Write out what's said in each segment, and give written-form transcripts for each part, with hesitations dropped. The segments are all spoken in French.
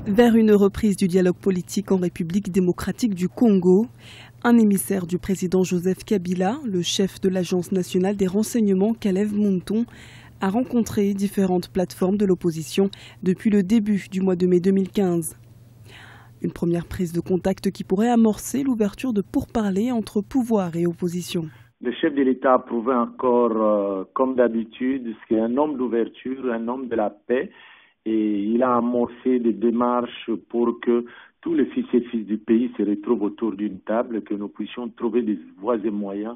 Vers une reprise du dialogue politique en République démocratique du Congo, un émissaire du président Joseph Kabila, le chef de l'Agence nationale des renseignements Kalev Monton, a rencontré différentes plateformes de l'opposition depuis le début du mois de mai 2015. Une première prise de contact qui pourrait amorcer l'ouverture de pourparlers entre pouvoir et opposition. Le chef de l'État a prouvé encore, comme d'habitude, qu'il est un homme d'ouverture, un homme de la paix, et il a amorcé des démarches pour que tous les fils et filles du pays se retrouvent autour d'une table, que nous puissions trouver des voies et moyens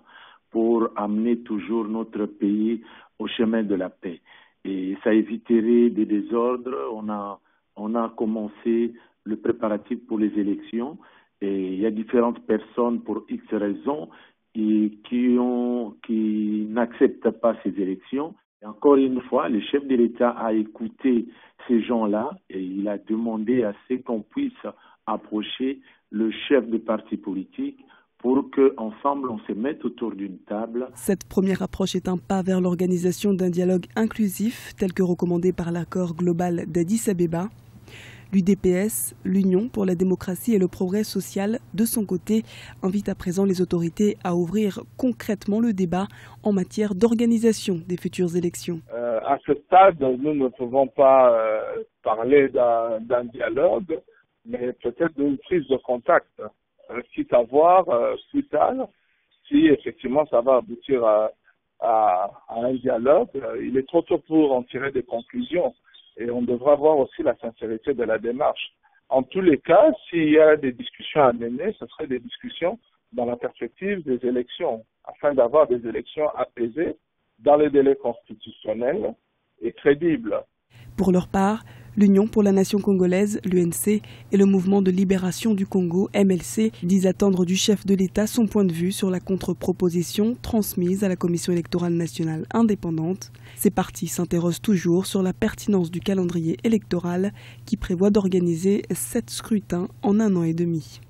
pour amener toujours notre pays au chemin de la paix. Et ça éviterait des désordres. On a commencé le préparatif pour les élections et il y a différentes personnes pour X raisons qui n'acceptent pas ces élections. Et encore une fois, le chef de l'État a écouté ces gens-là et il a demandé à ce qu'on puisse approcher le chef de parti politique pour qu'ensemble on se mette autour d'une table. Cette première approche est un pas vers l'organisation d'un dialogue inclusif tel que recommandé par l'accord global d'Addis Abeba. L'UDPS, l'Union pour la démocratie et le progrès social, de son côté, invite à présent les autorités à ouvrir concrètement le débat en matière d'organisation des futures élections. À ce stade, nous ne pouvons pas parler d'un dialogue, mais peut-être d'une prise de contact. Quitte à voir plus tard si effectivement ça va aboutir à un dialogue. Il est trop tôt pour en tirer des conclusions. Et on devra voir aussi la sincérité de la démarche. En tous les cas, s'il y a des discussions à mener, ce seraient des discussions dans la perspective des élections, afin d'avoir des élections apaisées dans les délais constitutionnels et crédibles. Pour leur part, l'Union pour la nation congolaise, l'UNC, et le mouvement de libération du Congo, MLC, disent attendre du chef de l'État son point de vue sur la contre-proposition transmise à la Commission électorale nationale indépendante. Ces partis s'interrogent toujours sur la pertinence du calendrier électoral qui prévoit d'organiser 7 scrutins en 1 an et demi.